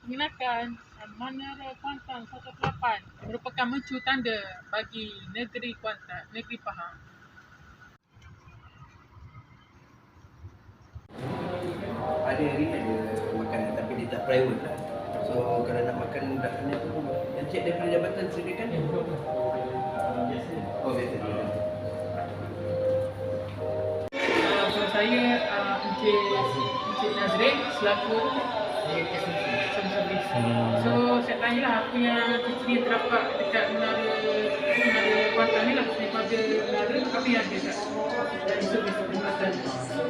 Perkenalkan, Menara Kuantan 18 merupakan mercu tanda bagi negeri Kuantan, negeri Pahang. Ada hari ni ada makanan tapi dia tak private lah. So kalau nak makan dapatnya tu yang cek daripada jabatan sediakan. Oh biasa. Saya Encik Nazrin selaku customer service. So saya tanyalah apa yang ciri terdapat dekat menara Kuantan ni lah, daripada menara apa yang ada dari servis perkhidmatan.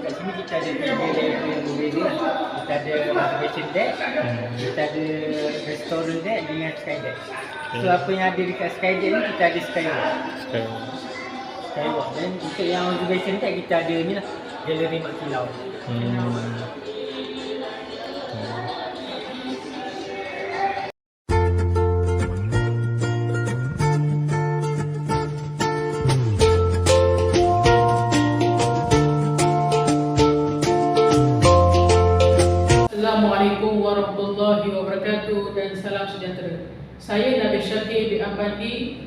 Kat sini kita ada tiga level yang berbeza lah. Kita ada observation deck, kita ada restaurant deck dengan sky deck. So apa yang ada dekat sky deck ni kita ada skywalk. Dan untuk yang observation deck kita ada ni lah, galeri mak kilau. Assalamualaikum warahmatullahi wabarakatuh dan salam sejahtera. Saya Nabil Syakir bin Ambandi,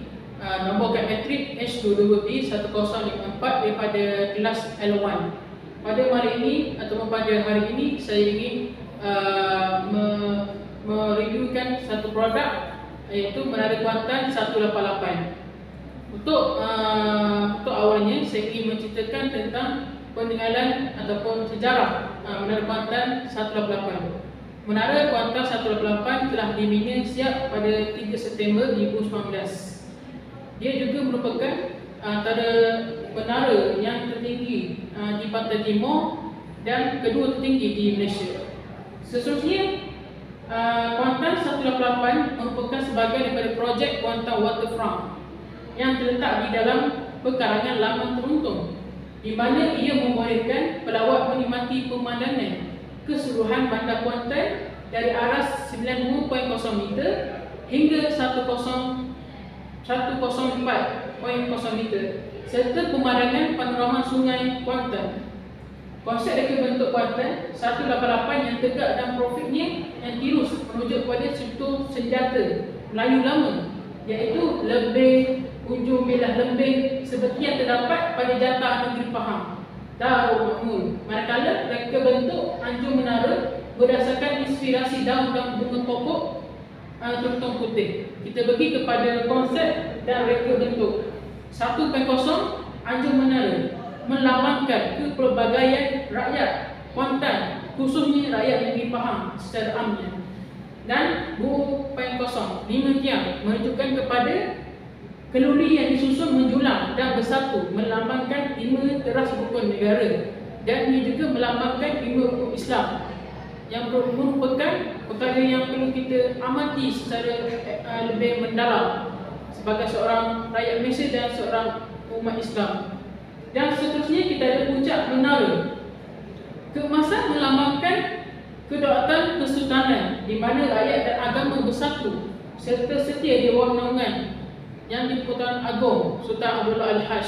nombor kad metrik H22B1054 daripada kelas L1. Pada hari ini atau pada hari ini saya ingin mereviewkan satu produk iaitu Menara Kuantan 188. Untuk awalnya saya ingin menceritakan tentang peninggalan ataupun sejarah Menara Kuantan 188. Menara Kuantan 188 telah dibina siap pada 3 September 2019. Dia juga merupakan antara menara yang tertinggi di Pantai Timur dan kedua tertinggi di Malaysia. Seterusnya, Kuantan 188 merupakan sebahagian daripada projek Kuantan Waterfront yang terletak di dalam pekarangan Laman Teruntung, di mana ia membolehkan pelawat menikmati pemandangan keseluruhan bandar Kuantan dari aras 90.0 meter hingga 104.0 meter serta pemandangan panorama sungai Kuantan. Konsep reka bentuk Kuantan 188 yang tegak dan profilnya yang tirus merujuk pada contoh senjata Melayu lama, iaitu lebih ujung bilah lembing seperti yang terdapat pada jatah negeri Pahang, Darul Makmur. Manakala reka bentuk anjung menara berdasarkan inspirasi daun dan bunga pokok terutong putih. Kita pergi kepada konsep dan reka bentuk. 1.0 anjung menara melambangkan kepelbagaian rakyat Kuantan, khususnya rakyat negeri Pahang secara amnya. Dan 2.0 5 tiang menunjukkan kepada keluri yang disusun menjulang dan bersatu, melambangkan 5 teras rukun negara, dan ia juga melambangkan 5 rukun Islam yang merupakan perkara yang perlu kita amati secara lebih mendalam sebagai seorang rakyat Malaysia dan seorang umat Islam. Dan seterusnya kita ada puncak menara. Keemasan melambangkan kedaulatan kesultanan di mana rakyat dan agama bersatu serta setia di bawah naungan yang di-Pertuan Agong Sultan Abdullah Al-Haj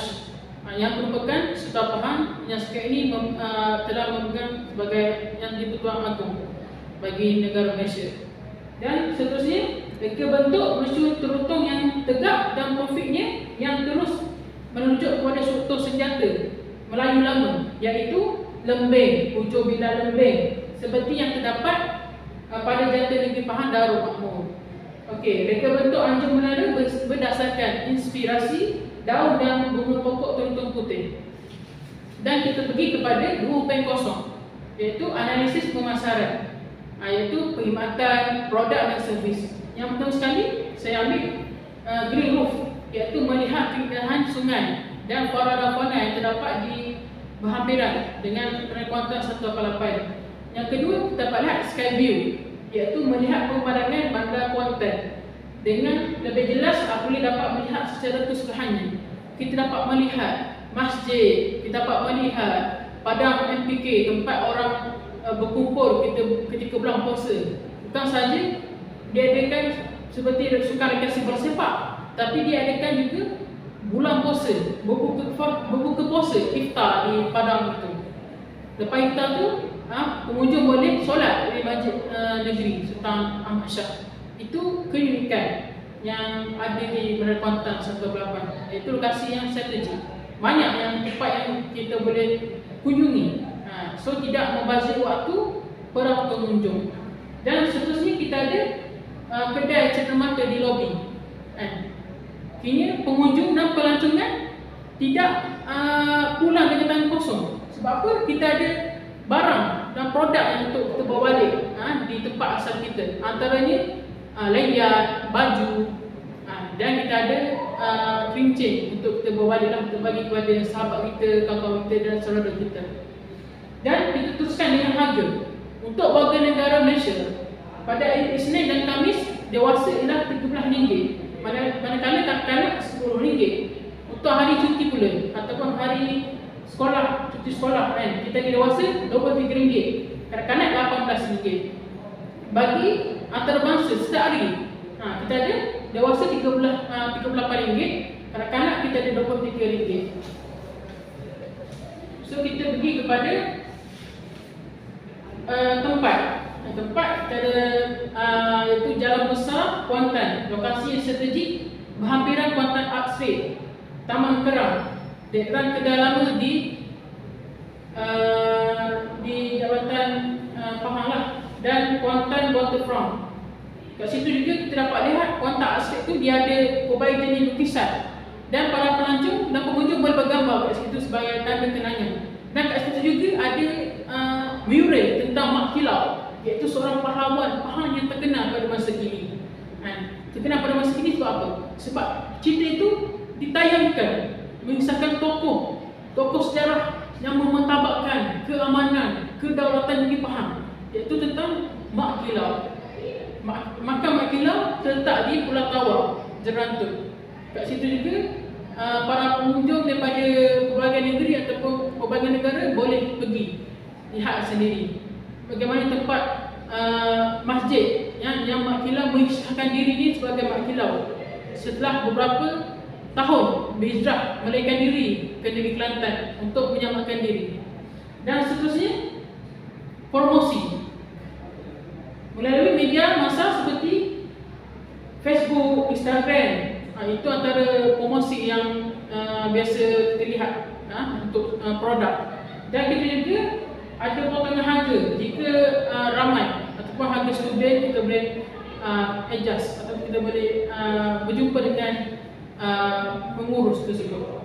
yang merupakan Sultan Pahang yang sekarang ini telah memegang sebagai yang di-Pertuan Agong bagi negara Malaysia. Dan seterusnya reka bentuk mercu terutong yang tegak dan profilnya yang terus menunjuk kepada struktur senjata Melayu lama, iaitu lembing, ujung bilah lembing seperti yang terdapat pada jata negeri Pahang Darul Makmur. Okey, reka bentuk anjung menara berdasarkan inspirasi daun dan bunga pokok terutong putih. Dan kita pergi kepada 2.0, iaitu analisis pemasaran, iaitu perkhidmatan, produk dan servis. Yang pertama sekali saya ambil green roof, iaitu melihat keindahan sungai dan fauna yang terdapat di berhampiran dengan Menara Kuantan 188. Yang kedua kita dapat lihat sky view, iaitu melihat pemandangan bandar Kuantan dengan lebih jelas boleh dapat melihat secara keseluruhannya. Kita dapat melihat masjid, kita dapat melihat padang MPK, tempat orang berkumpul ketika bulan puasa. Bukan saja diadakan seperti sukan rekreasi bola sepak, tapi diadakan juga bulan puasa, berbuka puasa, iftar di padang itu. Lepas iftar tu pengunjung boleh solat di Masjid Negeri Sultan Ahmad Shah. Itu keunikan yang ada di Menara Kuantan 128, iaitu lokasi yang strategik. Banyak yang tempat yang kita boleh kunjungi. So tidak membazir waktu para pengunjung. Dan seterusnya kita ada kedai cenderamata di lobi. Kini pengunjung dan pelancongan tidak pulang dengan tangan kosong. Sebab apa? Kita ada barang dan produk yang untuk kita bawa balik di tempat asal kita. Antaranya layar, baju, dan kita ada kerincing untuk kita bawa balik untuk bagi kepada sahabat kita, kawan-kawan kita dan saudara kita. Dan kita teruskan dengan harga. Untuk warga negara Malaysia, pada Isnin dan Khamis dewasa ialah RM13, manakala kanak-kanak RM10. Untuk hari cuti pula ataupun hari sekolah, cuti sekolah kita dewasa RM23, kanak-kanak RM18. Bagi antarabangsa setiap hari kita ada dewasa RM38, kanak-kanak kita ada RM23. So kita pergi kepada tempat kita ada iaitu Jalan Besar Kuantan, lokasi yang strategik berhampiran Kuantan Arts Fair, Taman Kerang, Dekran Kedai Lama di Jabatan Pahang lah, dan Kuantan Waterfront. Kat situ juga kita dapat lihat Kuantan Arts Fair tu dia ada pelbagai jenis lukisan, dan para pelancong dan pengunjung boleh bergambar kat situ sebagai tanda kenangan. Dan kat situ juga ada mural tentang Mak Kilau, iaitu seorang pahlawan Pahang yang terkenal pada masa kini. Terkenal pada masa kini sebab apa? Sebab cerita itu ditayangkan mengisahkan tokoh sejarah yang mementabakkan keamanan, kedaulatan negeri Pahang, iaitu tentang Mak Kilau. Makam Mak Kilau terletak di Pulau Tawau, Jerantut. Kat situ juga para pengunjung daripada berbagai negeri ataupun berbagai negara boleh pergi lihat sendiri bagaimana tempat masjid yang Mak Kilau mengisahkan diri sebagai Mak Kilau setelah beberapa tahun berhijrah melarikan diri ke negeri Kelantan untuk menyelamatkan diri. Dan seterusnya promosi melalui media massa seperti Facebook, Instagram. Itu antara promosi yang biasa kita lihat untuk produk. Dan kita juga ada potongan harga jika ramai ataupun harga student kita boleh adjust atau kita boleh berjumpa dengan pengurus tersebut.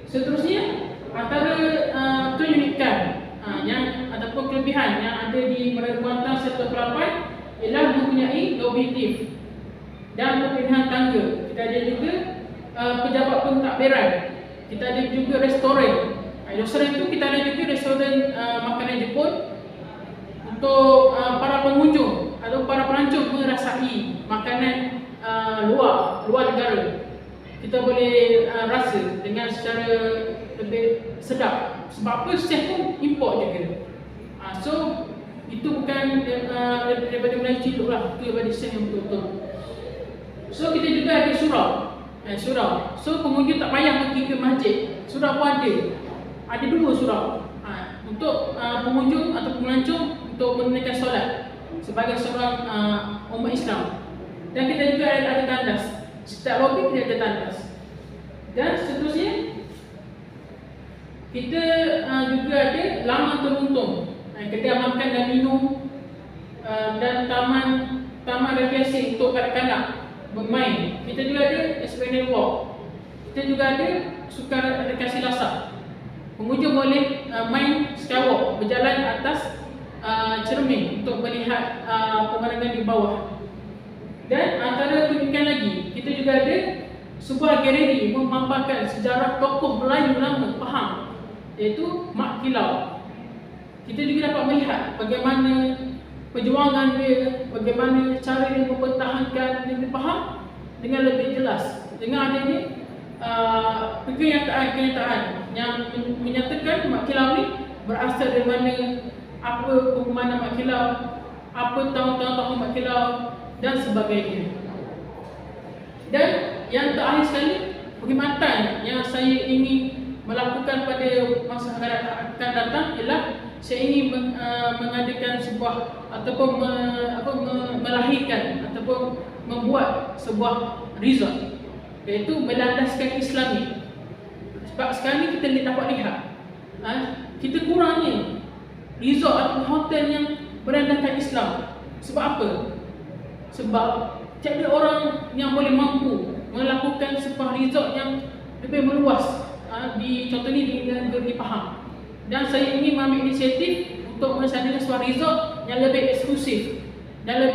Seterusnya antara keunikan yang ataupun kelebihan yang ada di Menara Kuantan 128 ialah mempunyai lobby lift dan pemilihan tangga. Kita ada juga pejabat pentadbiran. Kita ada juga restoran. Restoran itu kita ada juga restoran makanan Jepun untuk para pengunjung atau para pelancong merasai makanan luar negara. Kita boleh rasa dengan secara lebih sedap. Sebab apa? Chef pun import juga. So itu bukan daripada Melayu Ciluk lah, itu daripada chef yang betul-betul. So kita juga ada surau. So pengunjung tak payah pergi ke masjid. Surau pun ada. Ada dua surau. Untuk pengunjung atau pelancong untuk menunaikan solat sebagai seorang umat Islam. Dan kita juga ada tandas. Setiap lobi kita ada tandas. Dan seterusnya kita juga ada laman teruntung, kedai makan dan minum, dan taman rekreasi untuk kanak-kanak bermain. Kita juga ada Esplanade Walk. Kita juga ada sukan rekreasi lasak. Pengunjung boleh main skywalk, berjalan atas cermin untuk melihat pemandangan di bawah. Dan antara keunikan lagi, kita juga ada sebuah galeri memaparkan sejarah tokoh Melayu lama Pahang, iaitu Mak Kilau. Kita juga dapat melihat bagaimana perjuangan dia, bagaimana cara dia mempertahankan negeri Pahang dengan lebih jelas, dengan adanya kenyataan yang menyatakan Mak Kilau ni berasal dari mana, apa pengumuman Mak Kilau, apa tahun-tahun Mak Kilau dan sebagainya. Dan yang terakhir sekali, perkhidmatan yang saya ingin melakukan pada masa akan datang ialah saya ingin mengadakan sebuah ataupun melahirkan ataupun membuat sebuah resort, iaitu berlandaskan Islami. Sebab sekarang ni kita dapat lihat kita kurangnya resort atau hotel yang berlandaskan Islam. Sebab apa? Sebab tiada orang yang boleh mampu melakukan sebuah resort yang lebih meluas di contoh ni di negeri Pahang. Dan saya ingin mengambil inisiatif untuk melaksanakan sebuah resort yang lebih eksklusif dan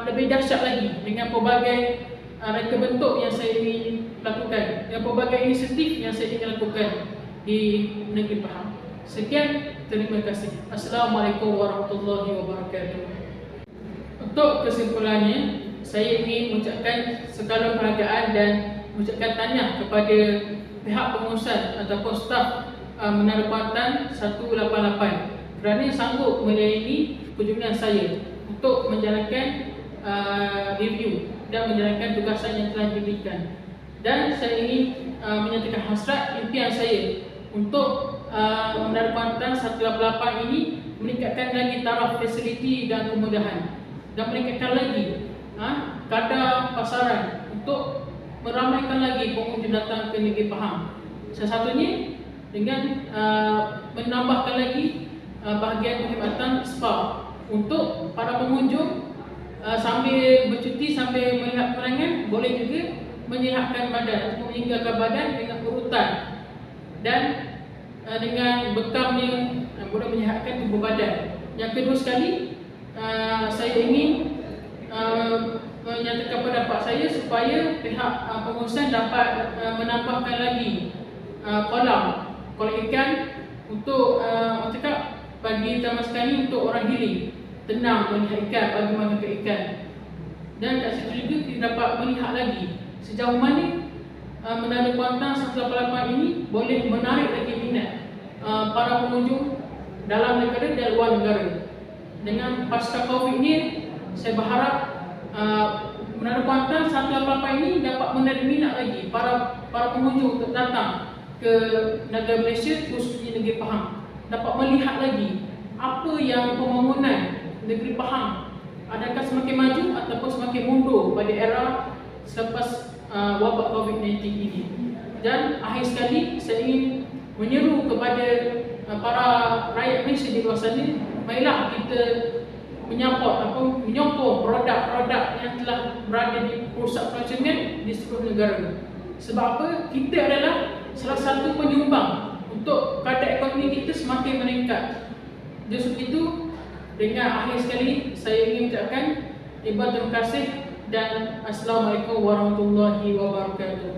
lebih dahsyat lagi dengan pelbagai reka bentuk yang saya ingin lakukan, dengan pelbagai inisiatif yang saya ingin lakukan di negeri Pahang. Sekian, terima kasih. Assalamualaikum warahmatullahi wabarakatuh. Untuk kesimpulannya, saya ingin mengucapkan segala penghargaan dan mengucapkan tahniah kepada pihak pengurusan ataupun staf Menara Kuantan 188 kerana sanggup melayani kunjungan saya untuk menjalankan review dan menjalankan tugasan yang telah diberikan. Dan saya ingin menyatakan hasrat impian saya untuk Menara Kuantan 188 ini meningkatkan lagi taraf fasiliti dan kemudahan, dan meningkatkan lagi kadar pasaran untuk meramaikan lagi pengunjung datang ke negeri Pahang. Salah satunya dengan menambahkan lagi bahagian perkhidmatan spa untuk para pengunjung sambil bercuti, sambil melihat perangan, boleh juga menyihatkan badan atau meninggalkan badan dengan urutan dan dengan bekam yang boleh menyihatkan tubuh badan. Yang kedua sekali, saya ingin menyatakan pendapat saya supaya pihak pengurusan dapat menambahkan lagi kolam ikan untuk cakap bagi zaman sekarang ni untuk orang healing, tenang melihat ikan, bagi makan ikan. Dan kat situ juga kita dapat melihat lagi sejauh mana Menara Kuantan 188 ini boleh menarik lagi minat para pengunjung dalam negara dan luar negara. Dengan pasca Covid ni, saya berharap Menara Kuantan 188 ini dapat menarik minat lagi para pengunjung untuk datang ke negara Malaysia, khususnya negeri Pahang, dapat melihat lagi apa yang pembangunan negeri Pahang adakah semakin maju ataupun semakin mundur pada era selepas wabak COVID-19 ini. Dan akhir sekali, saya ingin menyeru kepada para rakyat Malaysia di luar sana, marilah kita menyokong produk-produk yang telah berada di pusat perancangan di seluruh negara. Sebab apa? Kita adalah salah satu penyumbang untuk kadar ekonomi kita semakin meningkat. Justru itu, dengan akhir sekali saya ingin mengucapkan ribuan terima kasih dan Assalamualaikum warahmatullahi wabarakatuh.